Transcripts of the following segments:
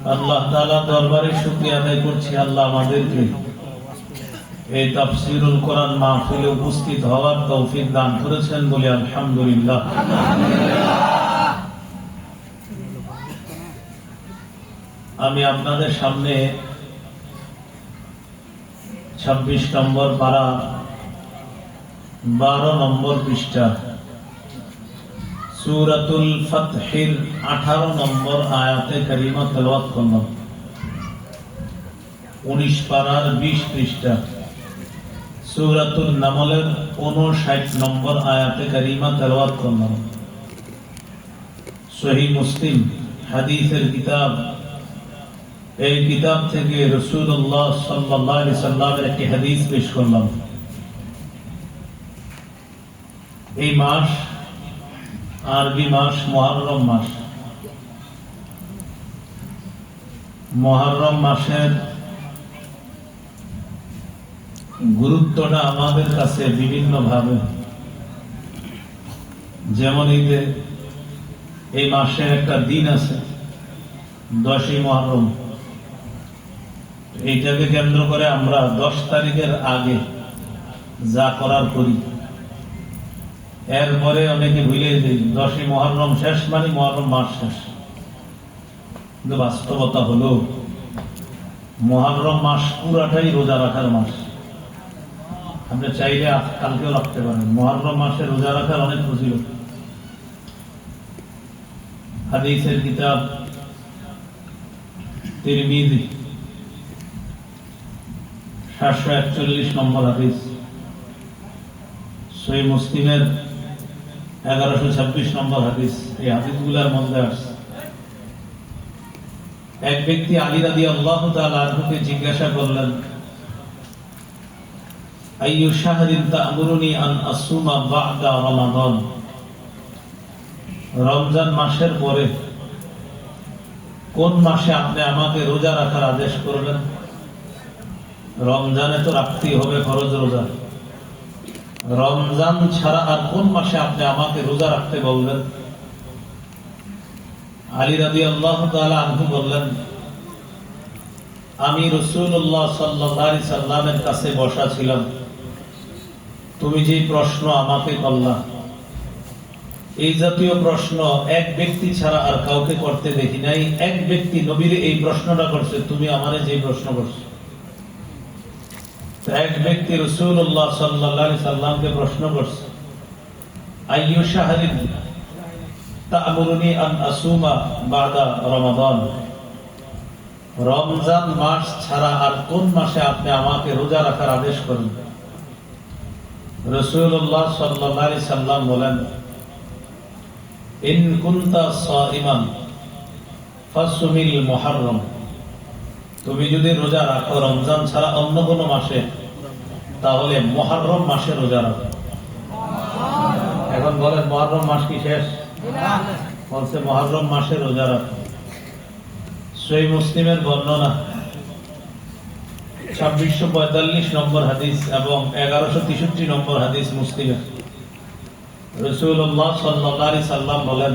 আল্লাহ তাআলা দরবারে শুকরিয়া আদায় করছি, আল্লাহ আমাদেরকে এই তাফসীরুল কোরআন মাহফিলে উপস্থিত হওয়ার তৌফিক দান করেছেন বলে আলহামদুলিল্লাহ। আমি আপনাদের সামনে 26 নম্বর পারা 12 নম্বর পৃষ্ঠা সূরাতুল ফাতহির 18 নম্বর আয়াতে কারিমা তেলাওয়াত করলাম। 19 পারার 20 পৃষ্ঠা সূরাতুল নামলের 59 নম্বর আয়াতে কারিমা তেলাওয়াত করলাম। সহিহ মুসলিম হাদিসের কিতাব, এই কিতাব থেকে রাসূলুল্লাহ সাল্লাল্লাহু আলাইহি সাল্লামের একটি হাদিস পেশ করলাম। এই মাস আরবি মাস মুহররম মাস। মুহররম মাসের গুরুত্বটা আমাদের কাছে বিভিন্ন ভাবে, যেমন এই মাসের একটা দিন আছে 10ই মুহররম। এইটাকে কেন্দ্র করে আমরা 10 তারিখের আগে যা করার করি, এরপরে অনেকে ভুলে যাই 10ই মুহররম শেষ মানে মুহররম মাস শেষ। কিন্তু বাস্তবতা হলো মুহররম মাস পুরাটাই রোজা রাখার মাস। আপনি চাইলে কালকেও রাখতে পারেন। মুহররম মাসে রোজা রাখার অনেক ফজিলত। হাদিসের কিতাব তিরমিজি 741 নম্বর হাদিস, সহিহ মুসলিমের 1126 নম্বর হাদিস। এই হাদিসগুলোর মধ্যে আছে এক ব্যক্তি আলী রাদিয়াল্লাহু তাআলা আনহুকে জিজ্ঞাসা করলেন, আইয়ু শাহরিন তা'মুরুনি আন আসুমা বা'দা রমাদান? রমজান মাসের পরে কোন মাসে আপনি আমাকে রোজা রাখার আদেশ করবেন? রমজানে তো রাখতেই হবে ফরজ রোজা। রমজান ছাড়া আর কোন মাসে আপনি আমাকে রোজা রাখতে বলবেন? আলী রাদিয়াল্লাহু তাআলা আনহু বললেন, আমি রাসূলুল্লাহ সাল্লাল্লাহু আলাইহি সাল্লামের কাছে বসা ছিলাম, তুমি যে প্রশ্ন আমাকে করলা, এই জাতীয় প্রশ্ন এক ব্যক্তি ছাড়া আর কাউকে করতে দেখি নাই। এক ব্যক্তি নবীর এই প্রশ্নটা করছে, তুমি আমারে যে প্রশ্ন করছো। এক ব্যক্তি রাসূলুল্লাহ সাল্লাল্লাহু আলাইহি সাল্লামকে প্রশ্ন করছে, আইয়ু শাহরিন তা'মুরুনি আন আসুমা বা'দা রমাদান? রমজান মাস ছাড়া আর কোন মাসে আপনি আমাকে রোজা রাখার আদেশ করেন? রাসূলুল্লাহ সাল্লাল্লাহু আলাইহি সাল্লাম বলেন, ইন কুনতা সাইমান ফাসুমিল মুহররম। তুমি যদি রোজা রাখো রমজান ছাড়া অন্য কোন মাসে, তাহলে মুহররম মাসে রোজা রাখো। এখন বলেন মুহররম মাস কি শেষ? বলছে মুহররম মাসে রোজা রাখো। সহিহ মুসলিমের বর্ণনা 2645 নম্বর হাদিস এবং 1163 নম্বর হাদিস মুসলিমের। রাসূলুল্লাহ সাল্লাল্লাহু আলাইহি সাল্লাম বলেন,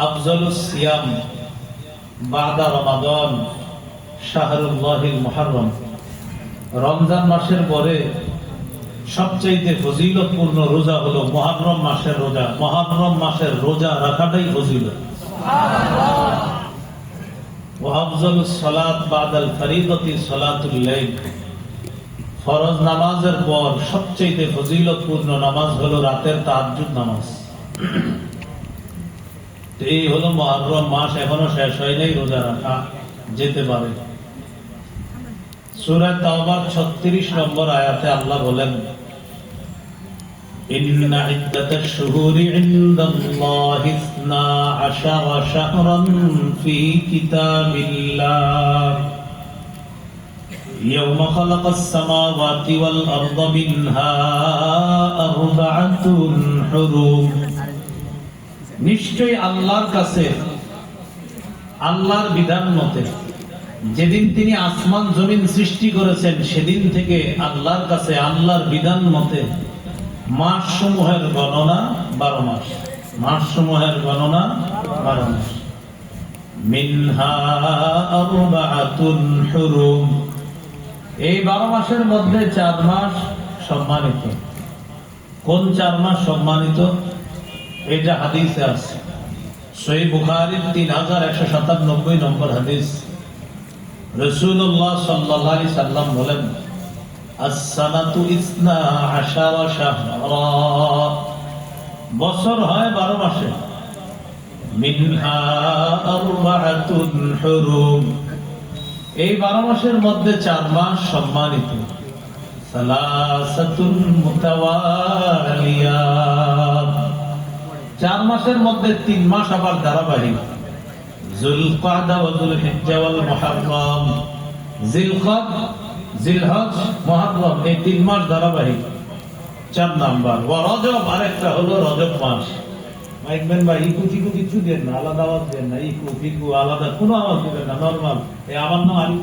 আফজালুস সিয়াম বা'দা রমাদান শাহরুল্লাহিল মুহররম। রমজান মাসের পরে সবচেয়ে ফজিলতপূর্ণ রোজা হলো মুহররম মাসের রোজা। মুহররম মাসের রোজা রাখাটাই ফজিলত। সুবহানাল্লাহ। ওয়া আফজালুস সালাত বা'দাল ফরিদাতি সালাতুল লাইল। ফরজ নামাজের পর সবচেয়ে ফজিলতপূর্ণ নামাজ হলো রাতের তাহাজ্জুদ নামাজ। এই হলো মুহররম মাস, এখনো শেষ হয় নাই, রোজা রাখা যেতে পারে। সূরা তাওবার 36 নম্বর আয়াতে আল্লাহ বলেন, ইন্না ইদ্দাতাশ শুহুরি ইনদাল্লাহি 12 শাহরান ফি কিতাবিল্লাহ ইয়াওমা খালাকাস সামাওয়াতি ওয়াল আরদা মিনহা আরবাআতুন হুরুম। নিশ্চয়ই আল্লাহর কাছে, আল্লাহর বিধান মতে যেদিন তিনি আসমান জমিন সৃষ্টি করেছেন, সেদিন থেকে আল্লাহর কাছে আল্লাহর বিধান মতে মাস সমূহের গণনা 12 মাস। মাস সমূহের গণনা 12 মাস। মিনহা আরবাআতুন হুরুম। এই 12 মাসের মধ্যে 4 মাস সম্মানিত। কোন 4 মাস সম্মানিত? এটা হাদিসে আছে, সহিহ বুখারীর 3197 নম্বর হাদিস। রাসূলুল্লাহ সাল্লাল্লাহু আলাইহি সাল্লাম বলেন, আস-সানাতু 12 শাহরা, বছর হয় 12 মাসে। মিনহা আরবাআতুন হুরুম, এই 12 মাসের মধ্যে 4 মাস সম্মানিত। সালাসাতুন মুতাওয়ালিয়াত, 4 মাসের মধ্যে 3 মাস আবার ধারাবাহিক। যুলকাদা ওয়া যুলহিজ্জা ওয়াল মুহররম, জিলকাদা, জিলহজ, মুহররম, এই 3 মাস ধারাবাহিক। 4 নাম্বার ওয়া রজব, আরেকটা হলো রজব মাস। মাইকবেন ভাই ইকু টিকু কিছু দেন না, আলাদা আওয়াজ দেন না, ইকু টিকু আলাদা কোনো আওয়াজ দেবেন না, নরমাল। এই আমার নাম আরিফ,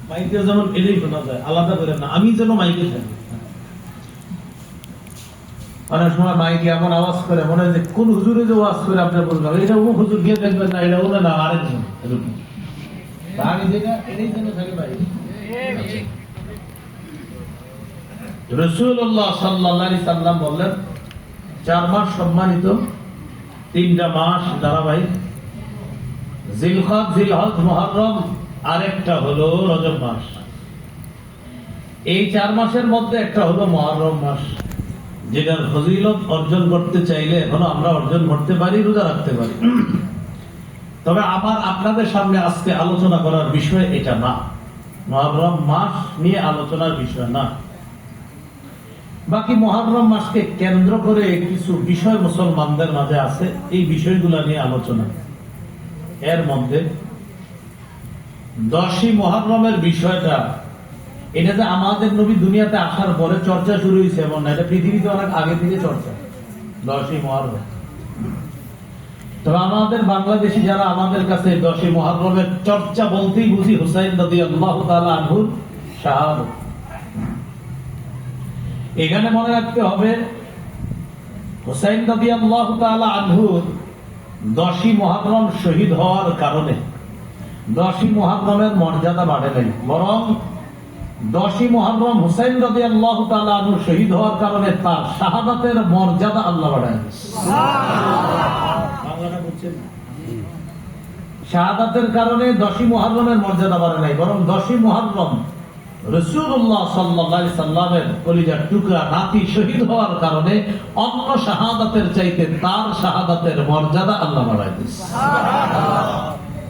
মাইকে যেমন এলেই শোনা যায়, আলাদা করেন না, আমি যেন মাইকে থাকি। অনেক সময় মাইকে এমন আওয়াজ করে মনে হয় যে কোন হুজুরে যে আওয়াজ করে আপনি বলবেন এটা অমুক হুজুর গিয়ে দেখবেন না, এটা ওনা না আরেকজন, এরকম আমি যেটা এটাই যেন থাকে ভাই। রাসূলুল্লাহ সাল্লাল্লাহু আলাইহি সাল্লাম বললেন 4 মাস সম্মানিত, 3টা মাস ধারাবাহিক, জিলকাদ, জিলহজ, মুহররম, আরেকটা হলো রজব মাস। এই 4 মাসের মধ্যে একটা হলো মুহররম মাস, যেটার ফজিলত অর্জন করতে চাইলে এখনো আমরা অর্জন করতে পারি, রোজা রাখতে পারি। তবে আমার আপনাদের সামনে আজকে আলোচনা করার বিষয় এটা না, মুহররম মাস নিয়ে আলোচনার বিষয় না। বাকি মুহররম মাসকে কেন্দ্র করে কিছু বিষয় মুসলমানদের মাঝে আছে, এই বিষয়গুলো নিয়ে আলোচনা। এর মধ্যে 10ই মুহররমের বিষয়টা, এটা যে আমাদের নবী দুনিয়াতে আসার পরে চর্চা শুরু হয়েছে এমন না, এটা পৃথিবীতে অনেক আগে থেকে চর্চা। 10ই মুহররম, তবে আমাদের বাংলাদেশী যারা আমাদের কাছে 10ই মুহররমের চর্চা বলতেই বুঝি হুসাইন রাদিয়াল্লাহু তাআলা আনহুর শাহাদাত। এখানে মনে রাখতে হবে হুসাইন রাদিয়াল্লাহু তাআলা আনহুর 10ই মুহররম শহীদ হওয়ার কারণে 10ই মুহররমের মর্যাদা বাড়ে নাই, বরং 10ই মুহররম হুসাইন রাদিয়াল্লাহু তাআলা আনহু শহীদ হওয়ার কারণে তার শাহাদাতের মর্যাদা আল্লাহ বাড়ায় দিয়েছে। বাংলাটা বুঝছেন? শাহাদাতের কারণে 10ই মুহররমের মর্যাদা বাড়ে নাই, বরং 10ই মুহররম রাসূলুল্লাহ সাল্লাল্লাহু আলাইহি সাল্লামের কলিজার টুকরা নাতি শহীদ হওয়ার কারণে অন্য শাহাদাতের চাইতে তার শাহাদাতের মর্যাদা আল্লাহ বাড়ায় দিয়েছে।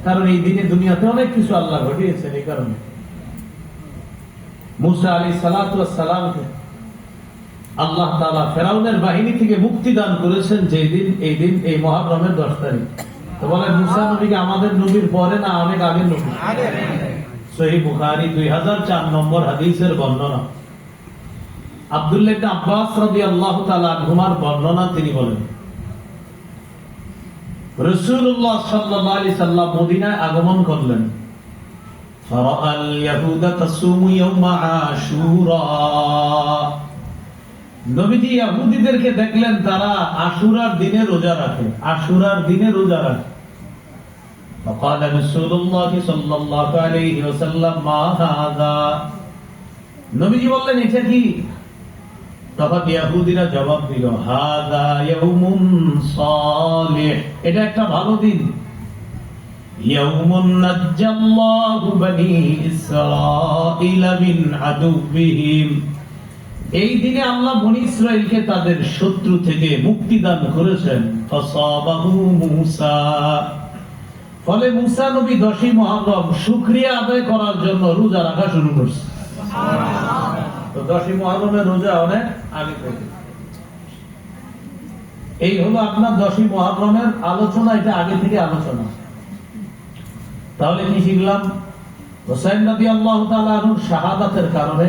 কারণ এই দিনে দুনিয়াতে অনেক কিছু আল্লাহ ঘটিয়েছেন। এই কারণে মুসা আলাইহিস সালাতু ওয়াস সালামকে আল্লাহ তাআলা ফেরাউনের বাহিনী থেকে মুক্তি দান করেছেন যেই দিন, এই দিন, এই মুহররমের 10 তারিখ। তো বলেন মুসা নবীকে আমাদের নবীর পরে না অনেক আগের নবী? সহিহ বুখারী 2004 নম্বর হাদিসের বর্ণনা। আব্দুল্লাহ ইবনে আব্বাস রাদিয়াল্লাহু তাআলা আনহুমার বর্ণনা, তিনি বলেন রাসূলুল্লাহ সাল্লাল্লাহু আলাইহি সাল্লাম মদিনায় আগমন করলেন। ফারাআল ইয়াহুদা তাসুমু ইয়াউমা আশুরা, নবীজি ইহুদিদেরকে দেখলেন তারা আশুরার দিনে রোজা রাখে, আশুরার দিনে রোজা রাখে। فقال رسول الله صلى الله عليه وسلم ما هذا, নবীজি বললেন এটা কি? তখন ইহুদিরা জবাব দিল হাযা ইয়াউমুন সালিহ, এটা একটা ভালো দিন। ইয়াউমুন নাজ্জাল্লাহু বনি ইসরাঈলা মিন আদুবিহিম, এই দিনে আল্লাহ বনি ইসরাঈলকে তাদের শত্রু থেকে মুক্তি দান করেছেন। ফাসাবাহু মূসা, ফলে মুসা নবী 10ই মুহররম শুকরিয়া আদায় করার জন্য রোজা রাখা শুরু করছে। তো 10ই মুহররমের রোজা অনেক আগে থেকে। এই হলো আপনার 10ই মুহররমের আলোচনা, এটা আগে থেকে আলোচনা। তাহলে কি শিখলাম? হুসাইন রাদিয়াল্লাহু তাআলা আনহুর শাহাদাতের কারণে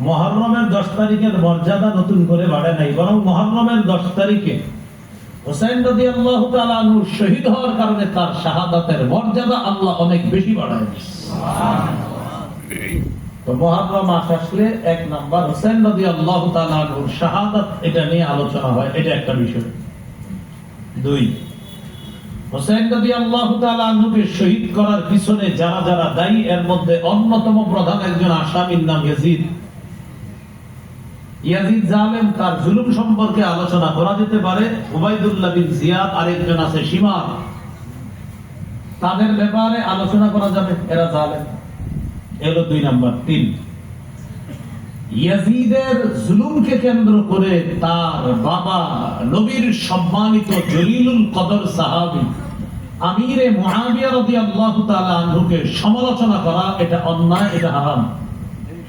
মুহররমের 10 তারিখের মর্যাদা নতুন করে বাড়ে নাই, বরং মুহররমের 10 তারিখে হুসাইন রাদিয়াল্লাহু তাআলা আনহু শহীদ হওয়ার কারণে তার শাহাদাতের মর্যাদা আল্লাহ অনেক বেশি বাড়ায় দিয়েছে। তো মুহররম মাস আসলে 1 নাম্বার হুসাইন রাদিয়াল্লাহু তাআলা আনহুর শাহাদাত, এটা নিয়ে আলোচনা হয়, এটা একটা বিষয়। 2, হুসাইন রাদিয়াল্লাহু তাআলা আনহুকে শহীদ করার পিছনে যারা যারা দায়ী, এর মধ্যে অন্যতম প্রধান একজন আসামির নাম ইয়াজিদ। ইয়াজিদ জালেম, তার জুলুম সম্পর্কে আলোচনা করা যেতে পারে। উবাইদুল্লাহ বিন জিয়াদ, আরেকজন আছে শিমার, তাদের ব্যাপারে আলোচনা করা যাবে, এরা জালেম। এলো 2 নাম্বার। 3, ইয়াজিদের জুলুমকে কেন্দ্র করে তার বাবা নবীর সম্মানিত জলিলুল কদর সাহাবী আমিরে মুআবিয়া রাদিয়াল্লাহু তাআলা আনহুকে সমালোচনা করা, এটা অন্যায়, এটা হারাম।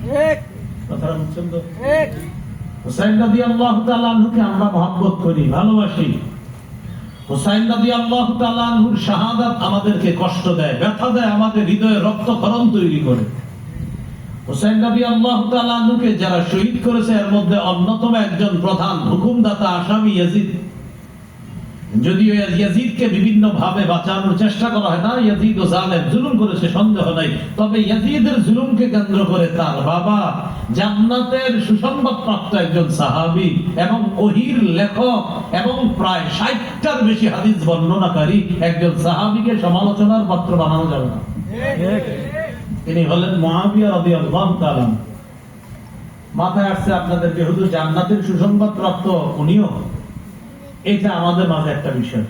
ঠিক কথাটা বুঝছেন তো? ঠিক। হুসাইন রাদিয়াল্লাহু তাআলা আনহুকে আমরা মহব্বত করি, ভালোবাসি। হুসাইন রাদিয়াল্লাহু তাআলা আনহুর শাহাদাত আমাদেরকে কষ্ট দেয়, ব্যথা দেয়, আমাদের হৃদয়ে রক্তক্ষরণ তৈরি করে। হুসাইন রাদিয়াল্লাহু তাআলা আনহুকে যারা শহীদ করেছে, এর মধ্যে অন্যতম একজন প্রধান হুকুমদাতা আসামি ইয়াজিদ। যদিও ইয়াজিদকে বিভিন্ন ভাবে বাঁচানোর চেষ্টা করা হয় না, ইয়াজিদ ও জালেম, জুলুম করেছে, সন্দেহ নাই। তবে ইয়াজিদের জুলুমকে কেন্দ্র করে তার বাবা জান্নাতের সুসংবাদ প্রাপ্ত একজন সাহাবী এবং ওহীর লেখক এবং প্রায় 60টার বেশি হাদিস বর্ণনাকারী একজন সাহাবীকে সমালোচনার পাত্র বানানো যাবে না। তিনি হলেন মুআবিয়া রাদিয়াল্লাহু তাআলা। মাথায় আসছে আপনাদেরকে, হুজুর জান্নাতের সুসংবাদ প্রাপ্ত উনিও? এটা আমাদের মাঝে একটা বিষয়।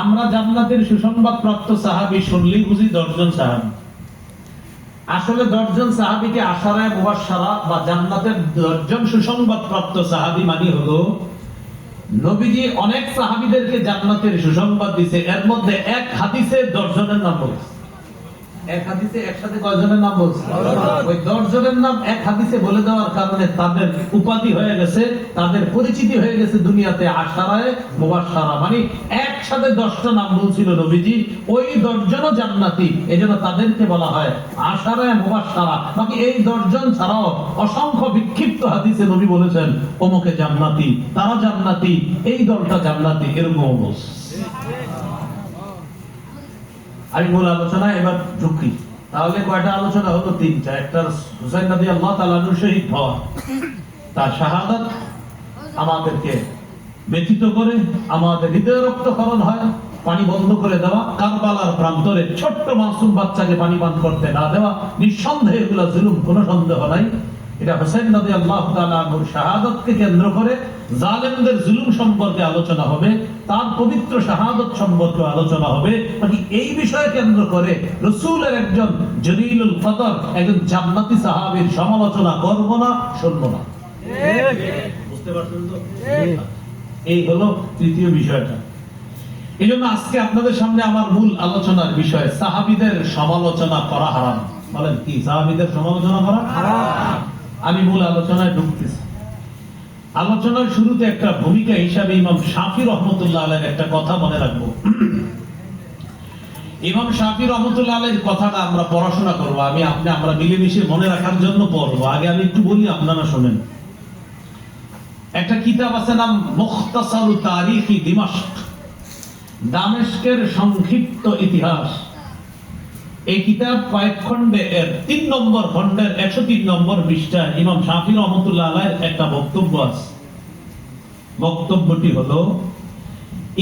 আমরা জান্নাতের সুসংবাদ প্রাপ্ত সাহাবী শুনলেই বুঝি 10 জন সাহাবী। আসলে 10 জন সাহাবীকে আশারায়ে মুবাশশারা বা জান্নাতের 10 জন সুসংবাদ প্রাপ্ত সাহাবী মানে হলো, নবীজি অনেক সাহাবীদেরকে জান্নাতের সুসংবাদ দিয়েছে, এর মধ্যে এক হাদিসে 10 জনের নাম বলছে। এক হাদিসে একসাথে কয়জনের নাম বলছে? ওই 10 জনের নাম এক হাদিসে বলে দেওয়ার কারণে তাদের উপাধি হয়ে গেছে, তাদের পরিচিতি হয়ে গেছে দুনিয়াতে আশারায়ে মুবাশশারা, মানে একসাথে 10টা নাম বলছিল নবীজি। ওই 10 জনও জান্নাতি, এজন্য তাদেরকে বলা হয় আশারায়ে মুবাশশারা। বাকি এই 10 জন ছাড়াও অসংখ্য বিক্ষিপ্ত হাদিসে নবী বলেছেন অমুকে জান্নাতি, তারা জান্নাতি, এই দলটা জান্নাতি, এরকম বলছে। আমি মূল আলোচনা এবার ঢুকি। তাহলে কয়টা আলোচনা হলো? 3টা। একটা হুসাইন রাদিয়াল্লাহু তাআলা আনহু শহীদ হওয়া, তার শাহাদাত আমাদেরকে ব্যথিত করে, আমাদের হৃদয় রক্তক্ষরণ হয়, পানি বন্ধ করে দেওয়া, কারবালার প্রান্তরে ছোট্ট মাসুম বাচ্চাকে পানি পান করতে না দেওয়া, নিঃসন্দেহে এগুলো জুলুম, কোনো সন্দেহ নাই। এটা হুসাইন রাদিয়াল্লাহু তাআলা আনহুর শাহাদাতকে কেন্দ্র করে জালেমদের জুলুম সম্পর্কে আলোচনা হবে, তার পবিত্র শাহাদাত সম্পর্কে আলোচনা হবে। বাকি এই বিষয়ে কেন্দ্র করে রাসূলের একজন জলিলুল কদর, একজন জান্নাতি সাহাবীর সমালোচনা করব না, শুনব না। বুঝতে পারছেন তো? এই হলো তৃতীয় বিষয়টা। এজন্য আজকে আপনাদের সামনে আমার মূল আলোচনার বিষয়, সাহাবীদের সমালোচনা করা হারাম। বলেন কি, সাহাবীদের সমালোচনা করা হারাম? আমি মূল আলোচনায় ঢুকতেছি। আলোচনার শুরুতে একটা ভূমিকা হিসাবে ইমাম শাফি রহমতুল্লাহ আলাইহির একটা কথা মনে রাখবো। ইমাম শাফি রহমতুল্লাহ আলাইহির কথাটা আমরা পড়াশোনা করব, আমরা মিলেমিশে মনে রাখার জন্য পড়বো। আগে আমি একটু বলি, আপনারা শোনেন। একটা কিতাব আছে, নাম মুখতাসারু তারিখি দিমাশক, দামেস্কের সংক্ষিপ্ত ইতিহাস। এই কিতাব কয়েক খণ্ডে, এর 3 নম্বর খণ্ডের 103 নম্বর পৃষ্ঠায় ইমাম শাফি রহমতুল্লাহ আলাইহির একটা বক্তব্য আছে। বক্তব্যটি হলো,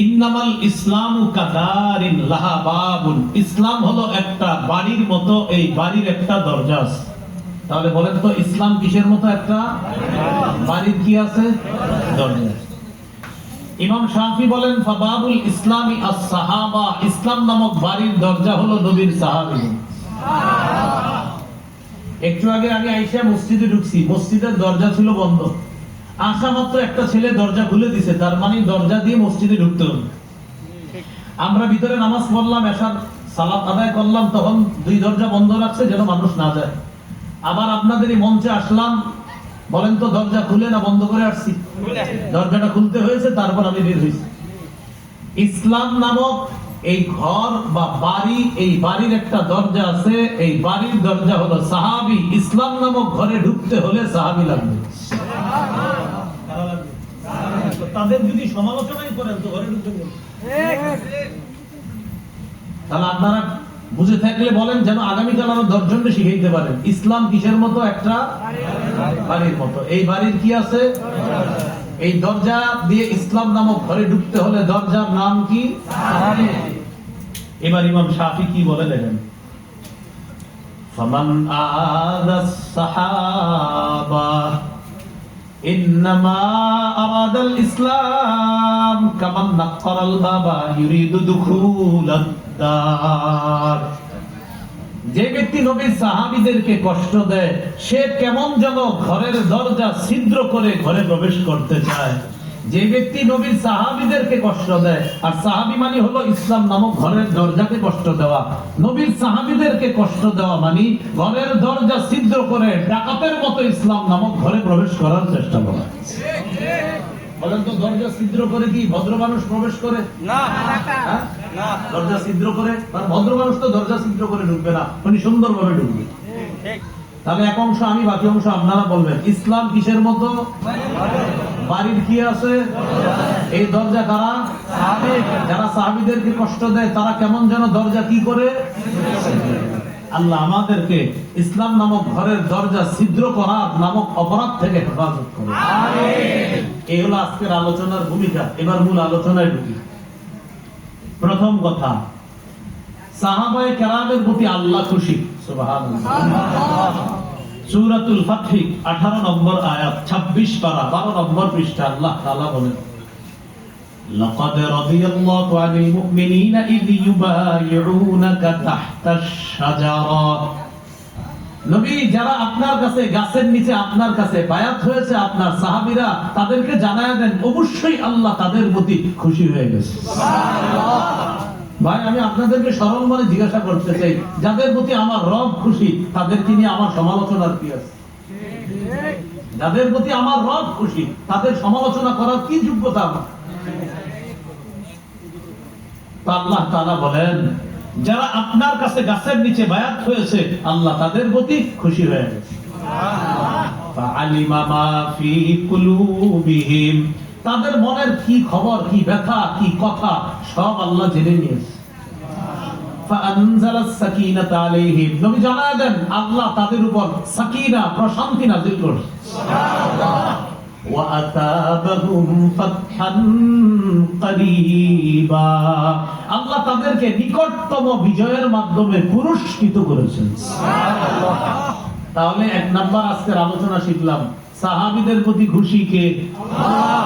ইন্নামাল ইসলামু কাদারিন লাহা বাবুন, ইসলাম হলো একটা বাড়ির মতো, এই বাড়ির একটা দরজা আছে। তাহলে বলেন তো, ইসলাম কিসের মতো? একটা বাড়ির কি আছে? দরজা। ইমাম শাফি বলেন, ফাবাবুল ইসলামি আস-সাহাবা, ইসলাম নামক বাড়ির দরজা হলো নবীর সাহাবী। একটু আগে আমি আইসা মসজিদে ঢুকছি, মসজিদের দরজা ছিল বন্ধ। আসা মাত্র একটা ছেলে দরজা খুলে দিছে, তার মানে দরজা দিয়ে মসজিদে ঢুকতে হবে। আমরা ভিতরে নামাজ পড়লাম, এশার সালাত আদায় করলাম, তখন 2 দরজা বন্ধ রাখছে যেন মানুষ না যায়। আবার আপনাদের এই মঞ্চে আসলাম, বলেন তো দরজা খুলে না বন্ধ করে আসছি? দরজাটা খুলতে হয়েছে, তারপর আমি বের হয়েছি। ইসলাম নামক এই ঘর বা বাড়ি, এই বাড়ির একটা দরজা আছে, এই বাড়ির দরজা হলো সাহাবী। ইসলাম নামক ঘরে ঢুকতে হলে সাহাবী লাগবে। তাদের যদি সমালোচনাই করেন তো ঘরে ঢুকতে বলুন। তাহলে আপনারা বুঝে থাকলে বলেন, যেন আগামীকাল আরো 10 জনকে শিখাইতে পারেন ইসলাম কিসের মতো? একটা বাড়ির মতো। এই বাড়ির কি আছে? এই দরজা দিয়ে ইসলাম নামক ঘরে ঢুকতে হলে দরজার নাম কি? সাহাবী। এবার ইমাম শাফি কি বলে দেখেন, ফামান আদাস সাহাবা ইন্নামা আরাদাল ইসলাম কামান নাক্কারাল বাবা ইউরিদু দুখুলাদ দার। যে ব্যক্তি নবীর সাহাবীদেরকে কষ্ট দেয় সে কেমন যেন ঘরের দরজা ছিদ্র করে ঘরে প্রবেশ করতে চায়। যে ব্যক্তি নবীর সাহাবীদেরকে কষ্ট দেয়, আর সাহাবী মানে হলো ইসলাম নামক ঘরের দরজাকে কষ্ট দেওয়া, নবীর সাহাবীদেরকে কষ্ট দেওয়া মানে ঘরের দরজা ছিদ্র করে ডাকাতের মতো ইসলাম নামক ঘরে প্রবেশ করার চেষ্টা করা। বলেন তো, দরজা ছিদ্র করে কি ভদ্র মানুষ প্রবেশ করে? না, না। দরজা ছিদ্র করে, আর ভদ্র মানুষ তো দরজা ছিদ্র করে ঢুকবে না, উনি সুন্দরভাবে ঢুকবে। তাহলে এক অংশ আমি, বাকি অংশ আপনারা বলবেন ইসলাম কিসের মতো? বাড়ির কি আছে? এই দরজা কারা? যারা সাহাবীদেরকে কষ্ট দেয় তারা কেমন যেন দরজা কি করে? আল্লাহ আমাদেরকে ইসলাম নামক ঘরের দরজা ছিদ্র করা নামক অপরাধ থেকে হেফাজত করে। এই হলো আজকের আলোচনার ভূমিকা। এবার মূল আলোচনায় ঢুকি। প্রথম কথা, সাহাবায়ে কেরামের প্রতি আল্লাহ খুশি। সুবহানাল্লাহ। সূরাতুল ফাতহ 18 নম্বর আয়াত, 26 পারা 12 নম্বর পৃষ্ঠা আল্লাহ তাআলা বলেন, লাকাদ রাদিয়াল্লাহু আনিল মুমিনিনা ইয ইউবাইউনাকা তাহতাশ শাজারা। নবী, যারা আপনার কাছে গাছের নিচে আপনার কাছে বায়াত হয়েছে আপনার সাহাবীরা, তাদেরকে জানায়া দেন অবশ্যই আল্লাহ তাদের প্রতি খুশি হয়ে গেছে। সুবহানাল্লাহ। ভাই, আমি আপনাদেরকে সরল মনে জিজ্ঞাসা করতে চাই, যাদের প্রতি আমার রব খুশি তাদেরকে নিয়ে আমার সমালোচনার কি আছে? যাদের প্রতি আমার রব খুশি তাদের সমালোচনা করার কি যোগ্যতা আমার? আল্লাহ তাআলা বলেন, যারা আপনার কাছে গাছের নিচে বায়াত হয়েছে আল্লাহ তাদের প্রতি খুশি হয়ে গেছে। ফাআলিমা মা ফি কুলুবিহিম, তাদের মনের কি খবর, কি ব্যথা, কি কথা সব আল্লাহ জেনে নিয়েছে। ফাআনজালাস সাকিনাতা আলাইহিম, নবী জানায়া দেন আল্লাহ তাদের উপর সাকিনা, প্রশান্তি নাযিল করেছে। সুবহানাল্লাহ। ওয়া আতাবাহুম ফাতহান করিবা, আল্লাহ তাদেরকে নিকটতম বিজয়ের মাধ্যমে পুরস্কৃত করেছেন। সুবহানাল্লাহ। তাহলে এক নাম্বার আজকের আলোচনা শিখলাম, সাহাবীদের প্রতি খুশি কে? আল্লাহ।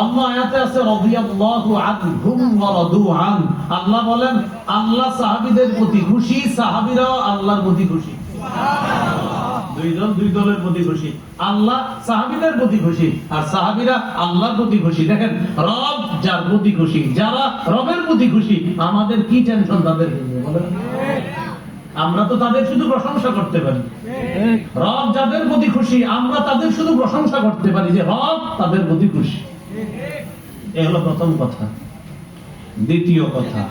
অন্য আয়াতে আছে রাদিয়াল্লাহু আনহুম ওয়া রাদু আন, আল্লাহ বলেন আল্লাহ সাহাবীদের প্রতি খুশি, সাহাবীরাও আল্লাহর প্রতি খুশি। সুবহানাল্লাহ। দুইজন দুই দলের প্রতি খুশি, আল্লাহ সাহাবীদের প্রতি খুশি আর সাহাবীরা আল্লাহর প্রতি খুশি। দেখেন, রব যার প্রতি খুশি, যারা রবের প্রতি খুশি, আমাদের কি টেনশন তাদের নিয়ে? বলেন, আমরা তো তাদের শুধু প্রশংসা করতে পারি। রব যাদের প্রতি খুশি আমরা তাদের শুধু প্রশংসা করতে পারি যে রব তাদের প্রতি খুশি। এই হলো প্রথম কথা। দ্বিতীয় কথা,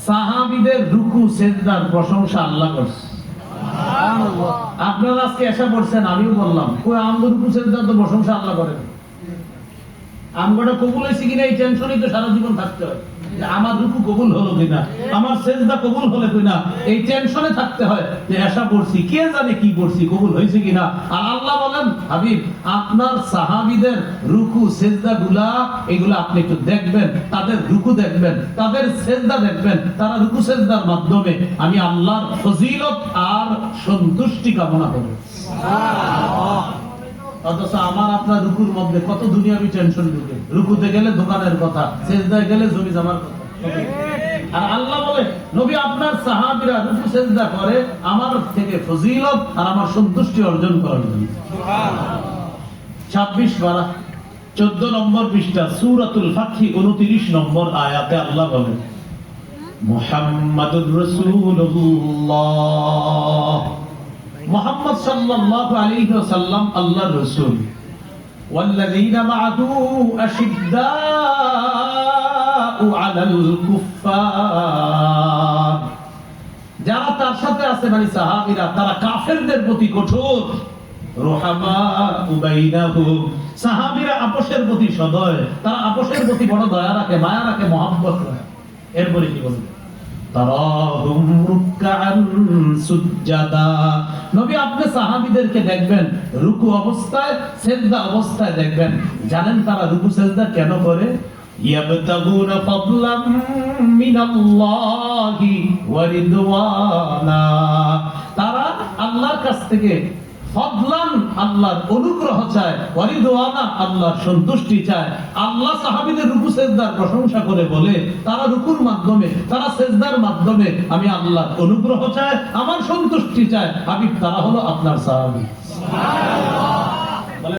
সাহাবীদের রুকু সেজদার প্রশংসা আল্লাহ করছে। সুবহানাল্লাহ। আপনারা আজকে এসে পড়ছেন, আমিও বললাম কই আমগো রুকু সেজদার তো প্রশংসা আল্লাহ করেন। আমগোটা কবুল হয়েছে কিনা এই টেনশনই তো সারা জীবন থাকতে হয়, আমার রুকু কবুল হলো কিনা, আমার সেজদা কবুল হলো কিনা, এই টেনশনে থাকতে হয় যে আশা পড়ছি, কে জানে কি পড়ছি, কবুল হয়েছে কিনা। আর আল্লাহ বলেন, হাবিব আপনার সাহাবীদের রুকু সেজদা গুলা এগুলা আপনি একটু দেখবেন, তাদের রুকু দেখবেন, তাদের সেজদা দেখবেন, তারা রুকু সেজদার মাধ্যমে আমি আল্লাহর ফজিলত আর সন্তুষ্টি কামনা করব। সুবহানাল্লাহ। অথচ আমার আপনার রুকুর মধ্যে কত দুনিয়াবি টেনশন ঢুকে। রুকুতে গেলে দোকানের কথা, সেজদায় গেলে জমি জমার কথা। আর আল্লাহ বলে নবী আপনার সাহাবীরা রুকু সেজদা করে আমার থেকে ফজিলত আর আমার সন্তুষ্টি অর্জন করার জন্য। সুবহানাল্লাহ। 26 পারা 14 নম্বর পৃষ্ঠা সূরাতুল ফাতহ 29 নম্বর আয়াতে আল্লাহ বলেন, মুহাম্মাদুর রাসূলুল্লাহ, মুহাম্মদ সাল্লাল্লাহু আলাইহি ওয়াসাল্লাম আল্লাহর রাসূল, ওয়াল্লাযীনা মা'আহু আশিদ্দাউ আলাল কুফফার, যারা তার সাথে আছে মানে সাহাবীরা, তারা কাফেরদের প্রতি কঠোর। রুহামাউ বাইনাহুম, সাহাবীরা আপোষের প্রতি সদয়, তারা আপোষের প্রতি বড় দয়া রাখে, মায়া রাখে, মহব্বত রাখে। এরপরে কি বলবে? তারাহুম রুকআন সুজদা। নবী আপনি সাহাবীদেরকে দেখবেন রুকু অবস্থায়, সিজদা অবস্থায় দেখবেন। জানেন তারা রুকু সিজদা কেন করে? ইয়াবতাগুনা ফাদলাম মিনাল্লাহি ওয়া রিদওয়ানা। তারা আল্লাহর কাছ থেকে ফদলান, আল্লাহর অনুগ্রহ চায়, ওয়া রিদওয়ানা, আল্লাহর সন্তুষ্টি চায়। আল্লাহ সাহাবীদের রুকু সিজদার প্রশংসা করে বলে তারা রুকুর মাধ্যমে, তারা সিজদার মাধ্যমে আমি আল্লাহর অনুগ্রহ চাই, আমার সন্তুষ্টি চাই। হাবিব তারা হলো আপনার সাহাবী। সুবহানাল্লাহ।